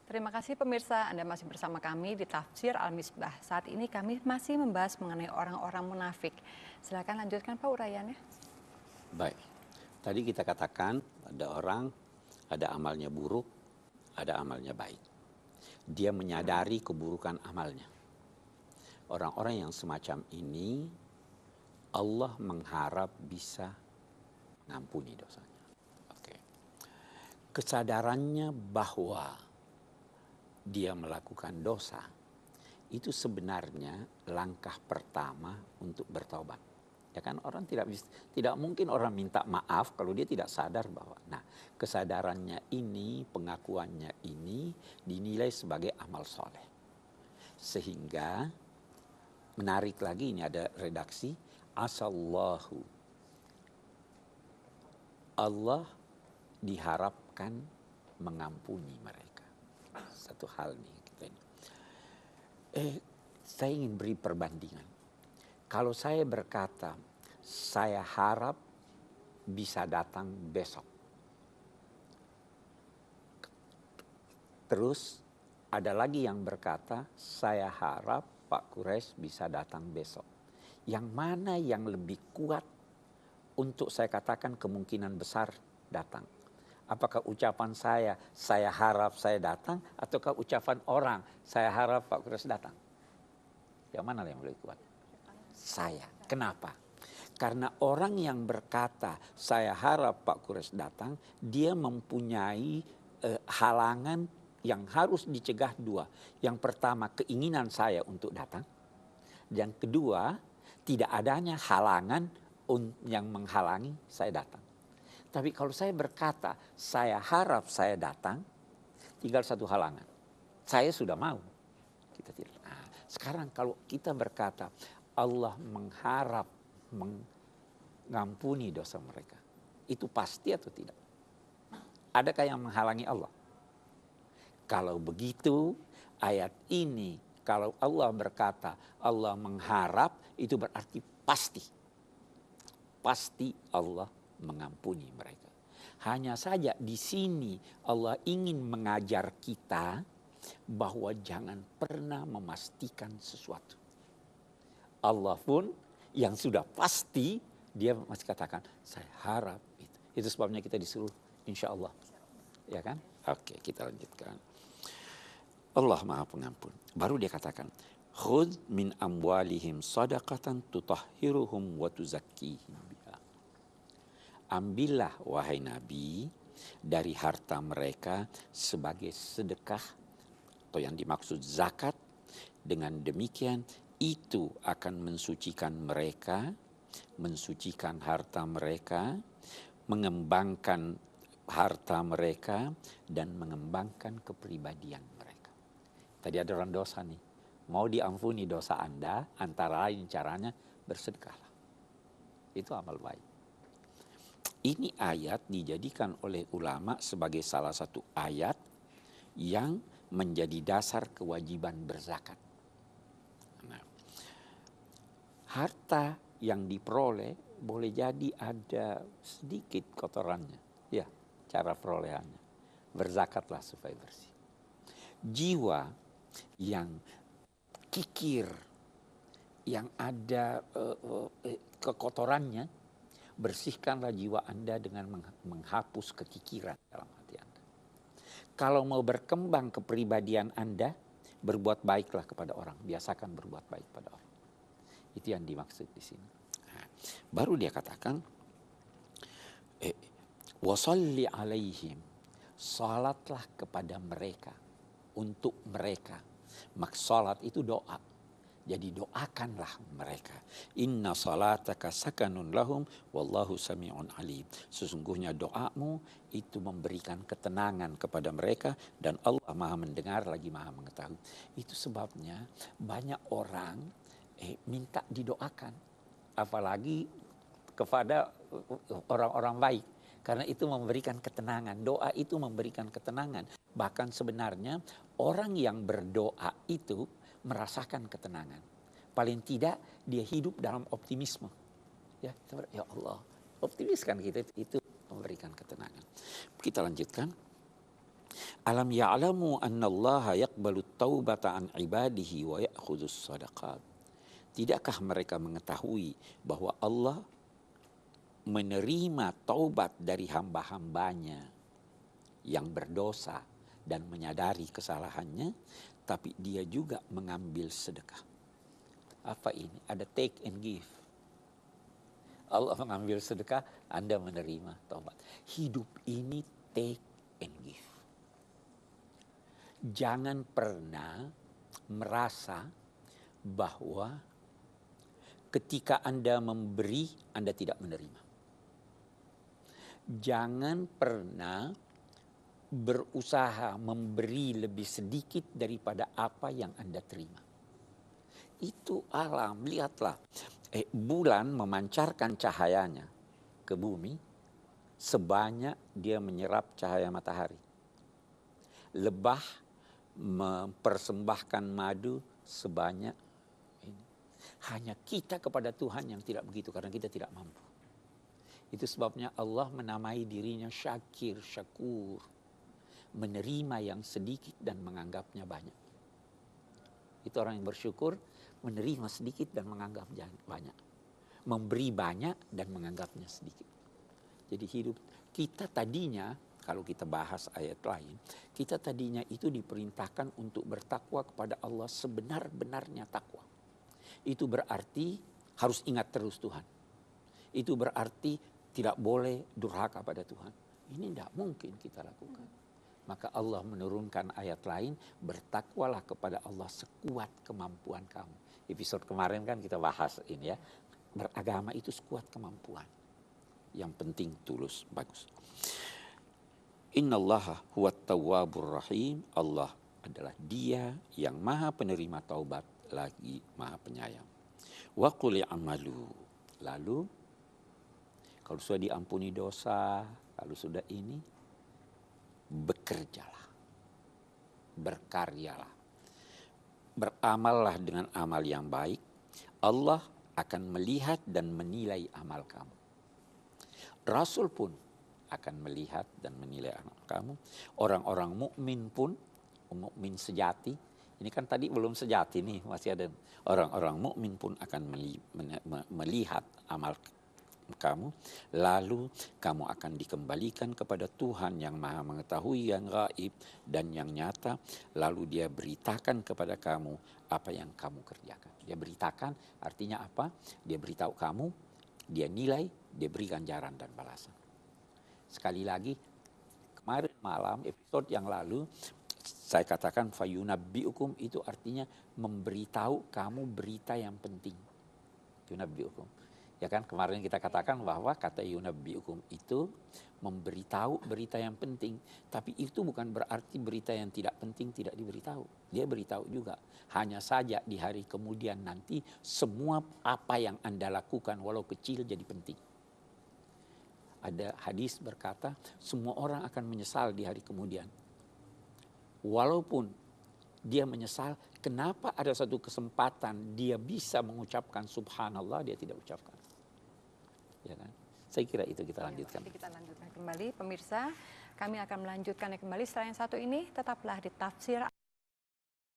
Terima kasih pemirsa, Anda masih bersama kami di Tafsir Al-Misbah. Saat ini kami masih membahas mengenai orang-orang munafik. Silakan lanjutkan Pak uraiannya. Baik, tadi kita katakan ada orang, ada amalnya buruk, ada amalnya baik. Dia menyadari keburukan amalnya. Orang-orang yang semacam ini, Allah mengharap bisa mengampuni dosanya. Oke. Kesadarannya bahwa dia melakukan dosa, itu sebenarnya langkah pertama untuk bertobat. Ya kan, orang tidak mungkin orang minta maaf kalau dia tidak sadar bahwa, nah, kesadarannya ini, pengakuannya ini dinilai sebagai amal soleh. Sehingga menarik lagi, ini ada redaksi, asallahu, Allah diharapkan mengampuni mereka. Satu hal nih kita ini. Saya ingin beri perbandingan. Kalau saya berkata, saya harap bisa datang besok. Terus ada lagi yang berkata, saya harap Pak Quraisy bisa datang besok. Yang mana yang lebih kuat untuk saya katakan kemungkinan besar datang? Apakah ucapan saya harap saya datang, ataukah ucapan orang, saya harap Pak Quraisy datang? Yang mana yang lebih kuat? Saya. Kenapa? Karena orang yang berkata, saya harap Pak Quraisy datang, dia mempunyai halangan yang harus dicegah dua. Yang pertama, keinginan saya untuk datang. Yang kedua, tidak adanya halangan yang menghalangi saya datang. Tapi kalau saya berkata, saya harap saya datang, tinggal satu halangan. Saya sudah mau. Kita tidak. Nah, sekarang kalau kita berkata, Allah mengharap mengampuni dosa mereka, itu pasti atau tidak? Adakah yang menghalangi Allah? Kalau begitu, ayat ini, kalau Allah berkata, Allah mengharap, itu berarti pasti. Pasti Allah mengampuni mereka. Hanya saja di sini Allah ingin mengajar kita bahwa jangan pernah memastikan sesuatu. Allah pun yang sudah pasti, dia masih katakan, saya harap itu. Itu sebabnya kita disuruh insya Allah. Ya kan? Oke, kita lanjutkan. Allah Maha Pengampun. Baru dia katakan, khudz min amwalihim sadaqatan tutahhiruhum wa tuzakkihim biha. Ambillah wahai Nabi dari harta mereka sebagai sedekah atau yang dimaksud zakat. Dengan demikian itu akan mensucikan mereka, mensucikan harta mereka, mengembangkan harta mereka dan mengembangkan kepribadian mereka. Tadi ada orang dosa nih, mau diampuni dosa Anda, antara lain caranya bersedekahlah. Itu amal baik. Ini ayat dijadikan oleh ulama sebagai salah satu ayat yang menjadi dasar kewajiban berzakat. Nah, harta yang diperoleh boleh jadi ada sedikit kotorannya. Ya, cara perolehannya. Berzakatlah supaya bersih. Jiwa yang kikir, yang ada kekotorannya, bersihkanlah jiwa Anda dengan menghapus kekikiran dalam hati Anda. Kalau mau berkembang kepribadian Anda, berbuat baiklah kepada orang. Biasakan berbuat baik pada orang. Itu yang dimaksud di sini. Nah, baru dia katakan, wasalli alaihim, salatlah kepada mereka, untuk mereka. Maka salat itu doa. Jadi doakanlah mereka. Inna salataka sakanun lahum wallahu sami'un alim. Sesungguhnya doamu itu memberikan ketenangan kepada mereka dan Allah Maha mendengar lagi Maha mengetahui. Itu sebabnya banyak orang minta didoakan, apalagi kepada orang-orang baik. Karena itu memberikan ketenangan. Doa itu memberikan ketenangan. Bahkan sebenarnya orang yang berdoa itu merasakan ketenangan. Paling tidak dia hidup dalam optimisme. Ya Allah, optimis kan kita, itu memberikan ketenangan. Kita lanjutkan. Alam ya'lamu annallaha yaqbalu taubata an ibadihi wa ya'khudus sadaqat. Tidakkah mereka mengetahui bahwa Allah menerima taubat dari hamba-hambanya yang berdosa dan menyadari kesalahannya, tapi dia juga mengambil sedekah. Apa ini? Ada take and give. Allah mengambil sedekah, Anda menerima taubat. Hidup ini take and give. Jangan pernah merasa bahwa ketika Anda memberi, Anda tidak menerima. Jangan pernah berusaha memberi lebih sedikit daripada apa yang Anda terima. Itu alam, lihatlah. Bulan memancarkan cahayanya ke bumi sebanyak dia menyerap cahaya matahari. Lebah mempersembahkan madu sebanyak ini. Hanya kita kepada Tuhan yang tidak begitu karena kita tidak mampu. Itu sebabnya Allah menamai dirinya Syakir, Syakur. Menerima yang sedikit dan menganggapnya banyak. Itu orang yang bersyukur, menerima sedikit dan menganggap banyak. Memberi banyak dan menganggapnya sedikit. Jadi hidup kita tadinya, kalau kita bahas ayat lain, kita tadinya itu diperintahkan untuk bertakwa kepada Allah sebenar-benarnya takwa. Itu berarti harus ingat terus Tuhan. Itu berarti tidak boleh durhaka pada Tuhan. Ini tidak mungkin kita lakukan. Maka Allah menurunkan ayat lain, bertakwalah kepada Allah sekuat kemampuan kamu. Episode kemarin kan kita bahas ini ya, beragama itu sekuat kemampuan. Yang penting tulus, bagus. Innallaha huwat tawwabur rahim. Allah adalah Dia yang maha penerima taubat lagi maha penyayang. Wa qul i'malu. Lalu kalau sudah diampuni dosa, kalau sudah ini, bekerjalah, berkaryalah, beramallah dengan amal yang baik. Allah akan melihat dan menilai amal kamu. Rasul pun akan melihat dan menilai amal kamu. Orang-orang mukmin pun, mukmin sejati. Ini kan tadi belum sejati nih, masih ada. Orang-orang mukmin pun akan melihat amal kamu, lalu kamu akan dikembalikan kepada Tuhan yang maha mengetahui yang gaib dan yang nyata, lalu Dia beritakan kepada kamu apa yang kamu kerjakan. Dia beritakan artinya apa? Dia beritahu kamu, Dia nilai, Dia beri ganjaran dan balasan. Sekali lagi, kemarin malam episode yang lalu saya katakan fayunabbiukum, itu artinya memberitahu kamu berita yang penting. Yunabbiukum. Ya kan, kemarin kita katakan bahwa kata yunabbiukum itu memberitahu berita yang penting. Tapi itu bukan berarti berita yang tidak penting tidak diberitahu. Dia beritahu juga. Hanya saja di hari kemudian nanti semua apa yang Anda lakukan walau kecil jadi penting. Ada hadis berkata semua orang akan menyesal di hari kemudian. Walaupun dia menyesal, kenapa ada satu kesempatan dia bisa mengucapkan subhanallah, dia tidak ucapkan. Ya kan? Saya kira itu kita lanjutkan. Kita lanjutkan kembali, pemirsa. Kami akan melanjutkan kembali setelah yang satu ini. Tetaplah di Tafsir